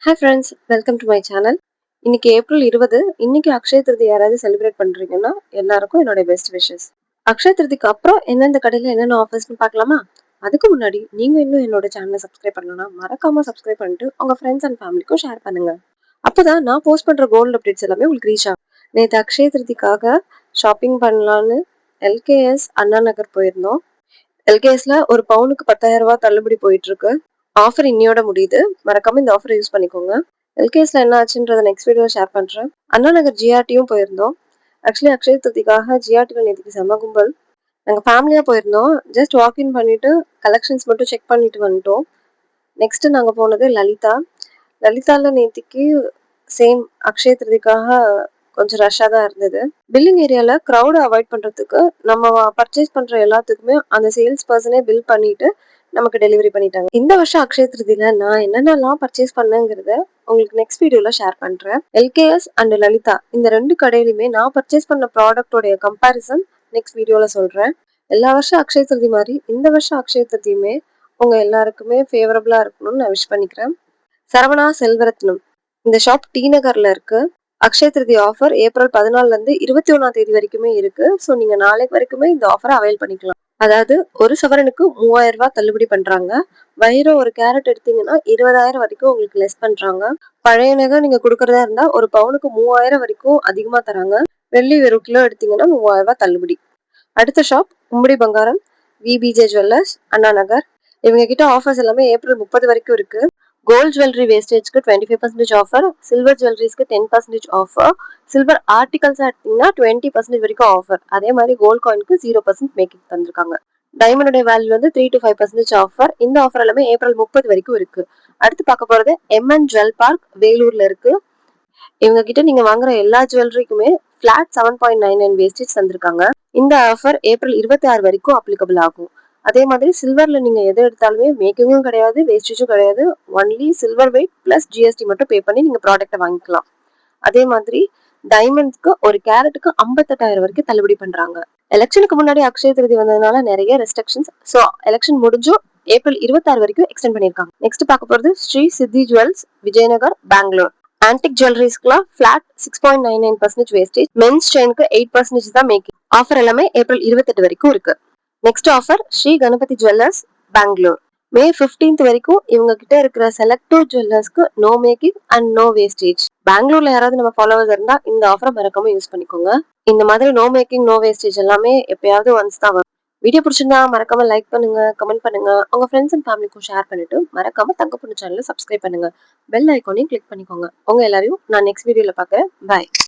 Hi friends, welcome to my channel. இன்னைக்கு April 20. இன்னைக்கு அக்ஷய திருதி யாராவது செலிப்ரேட் பண்றீங்கன்னா எல்லாருக்கும் என்னோட பெஸ்ட் விஷஸ். அக்ஷய திருதிக்கு அப்புறம் எந்தெந்த கடையில என்னென்ன ஆஃபர்ஸ்னு பார்க்கலாமா? அதுக்கு முன்னாடி நீங்க இன்னும் என்னோட சேனலை சப்ஸ்கிரைப் பண்ணலன்னா மறக்காம சப்ஸ்கிரைப் பண்ணிட்டு உங்க ஃப்ரெண்ட்ஸ் அண்ட் ஃபேமிலிக்கும் ஷேர் பண்ணுங்க. அப்பதான் நான் போஸ்ட் பண்ற கோல்டு அப்டேட்ஸ் எல்லாமே உங்களுக்கு ரீச் ஆகும். நேற்று அக்ஷய திருதிக்காக ஷாப்பிங் பண்ணலான்னு எல்கேஎஸ் அண்ணா நகர் போயிருந்தோம். எல்கேஎஸ்ல ஒரு பவுனுக்கு 10,000 ரூபாய் தள்ளுபடி போயிட்டு இருக்கு. ஆஃபர் இன்னையோட முடியுது. மறக்காம இந்த ஆஃபர் யூஸ் பண்ணிக்கோங்க. எல்கேஎஸ்ல என்ன ஆச்சுன்றத நெக்ஸ்ட் வீடியோ ஷேர் பண்றேன். அண்ணா நகர் ஜிஆர்டியும் போயிருந்தோம். ஆக்சுவலி அக்ஷய திருதிக்காக ஜிஆர்டில நேற்றுக்கு செம கும்பல். நாங்கள் ஃபேமிலியா போயிருந்தோம். ஜஸ்ட் வாக்இன் பண்ணிட்டு கலெக்ஷன்ஸ் மட்டும் செக் பண்ணிட்டு வந்துட்டோம். நெக்ஸ்ட் நாங்க போனது லலிதா. லலிதால நேற்றுக்கு சேம் அக்ஷய திருதிக்காக கொஞ்சம் ரஷ்ஷாக தான் இருந்தது. பில்லிங் ஏரியால க்ரௌடை அவாய்ட் பண்றதுக்கு நம்ம பர்ச்சேஸ் பண்ற எல்லாத்துக்குமே அந்த சேல்ஸ் பர்சனே பில் பண்ணிட்டு நமக்கு டெலிவரி பண்ணிட்டாங்க. இந்த வருஷம் அக்ஷய திருதியில நான் என்னென்னலாம் பர்ச்சேஸ் பண்ணேங்கிறத உங்களுக்கு நெக்ஸ்ட் வீடியோல ஷேர் பண்றேன். எல்கேஎஸ் அண்ட் லலிதா இந்த ரெண்டு கடையிலுமே நான் பர்ச்சேஸ் பண்ண ப்ராடக்டோடைய கம்பேரிசன் நெக்ஸ்ட் வீடியோல சொல்றேன். எல்லா வருஷம் அக்ஷய திருதி மாதிரி இந்த வருஷம் அக்ஷய திருதியுமே உங்க எல்லாருக்குமே ஃபேவரபிளா இருக்கணும்னு நான் விஷ் பண்ணிக்கிறேன். சரவணா செல்வரத்னம் இந்த ஷாப் டி நகர்ல இருக்கு. அக்ஷய திருதி ஆஃபர் ஏப்ரல் 14 இருந்து 21 வரைக்குமே இருக்கு. ஸோ நீங்க நாளைக்கு வரைக்குமே இந்த ஆஃபரை அவைல் பண்ணிக்கலாம். அதாவது ஒரு சவரனுக்கு 3000 ரூபாய் தள்ளுபடி பண்றாங்க. வைரம் ஒரு கேரட் எடுத்தீங்கன்னா 20,000 வரைக்கும் உங்களுக்கு லெஸ் பண்றாங்க. பழைய நகை நீங்க கொடுக்கறதா இருந்தா ஒரு பவுனுக்கு 3000 வரைக்கும் அதிகமா தராங்க. வெள்ளி 1 கிலோ எடுத்தீங்கன்னா 3000 ரூபாய் தள்ளுபடி. அடுத்த ஷாப் கும்படி பங்காரம் விபிஜே ஜுவல்லர்ஸ் அண்ணா நகர். இவங்க கிட்ட ஆஃபர்ஸ் எல்லாமே ஏப்ரல் 30 வரைக்கும் இருக்கு. கோல்ட் ஜுவல்லரி வேஸ்டேஜ்க்கு 25% ஆஃபர், சில்வர் ஜுவல்லரிஸ்க்கு 10% ஆஃபர், சில்வர் ஆர்டிகல்ஸ் எடுத்தீங்கன்னா 20% வரைக்கும் ஆஃபர். அதே மாதிரி கோல்ட் காயினுக்கு 0% மேக்கிங் தந்திருக்காங்க. டைமண்டோட வேல்யூ வந்து 3 to 5% ஆஃபர். இந்த ஆஃபர் எல்லாமே ஏப்ரல் 30 வரைக்கும் இருக்கு. அடுத்து பார்க்க போறது எம்என் ஜுவல் பார்க் வேலூர்ல இருக்கு. இவங்க கிட்ட நீங்க வாங்குற எல்லா ஜுவல்லரிக்குமே பிளாட் 7.99 வேஸ்டேஜ் தந்திருக்காங்க. இந்த ஆஃபர் ஏப்ரல் 26 வரைக்கும் அப்ளிகபிள் ஆகும். அதே மாதிரி சில்வர்ல நீங்க எதை எடுத்தாலுமே மேக்கிங்கும் கிடையாது, வேஸ்டேஜும் கிடையாது. Only silver weight plus GST மட்டும் பே பண்ணி நீங்க ப்ராடக்ட்டை வாங்கிக்கலாம். அதே மாதிரி டைமண்ட்ஸ்க்கு ஒரு கேரட்டுக்கு 58,000 வரைக்கும் தள்ளுபடி பண்றாங்க. எலெக்ஷனுக்கு முன்னாடி அக்ஷய திருதி வந்ததுனால நிறைய ரெஸ்ட்ரிக்ஷன்ஸ். ஸோ எலெக்ஷன் முடிஞ்சும் ஏப்ரல் 26 வரைக்கும் எக்ஸ்டெண்ட் பண்ணிருக்காங்க. நெக்ஸ்ட் பார்க்க போறது ஸ்ரீ சித்தி ஜுவல்ஸ் விஜயநகர் பெங்களூர். ஆன்டிக் ஜுவல்லரிஸ்க்குலாம் ஃபிளாட் 6.99% வேஸ்டேஜ். மென்ஸ் செயினுக்கு 8% தான் மேக்கிங். ஆஃபர் எல்லாமே ஏப்ரல் 28 வரைக்கும் இருக்கு. Next offer Shri Ganapathi jewellers Bengaluru. May 15 வரைக்கும் இவங்க கிட்ட இருக்கிற செலக்டிவ் ஜுவல்லர்ஸ்க்கு no making and no wastage. பெங்களூர்ல யாராவது நம்ம ஃபாலோவர்ஸ் இருந்தா இந்த ஆஃபரை மறக்காம யூஸ் பண்ணிக்கோங்க. இந்த மாதிரி நோ மேக்கிங் நோ வேஸ்டேஜ் எல்லாமே எப்பயாவது ஒன்ஸ் தான் வரும். வீடியோ பிடிச்சிருந்தா மறக்காம லைக் பண்ணுங்க, கமெண்ட் பண்ணுங்க, உங்க ஃப்ரெண்ட்ஸ் அண்ட் ஃபேமிலிக்கும் ஷேர் பண்ணிட்டு மறக்காம தங்க பொண்ணு சேனலை சப்ஸ்கிரைப் பண்ணுங்க. பெல் ஐக்கானையும் கிளிக் பண்ணிக்கோங்க. உங்க எல்லாரையும் நான் நெக்ஸ்ட் வீடியோல பார்க்குறேன். பாய்.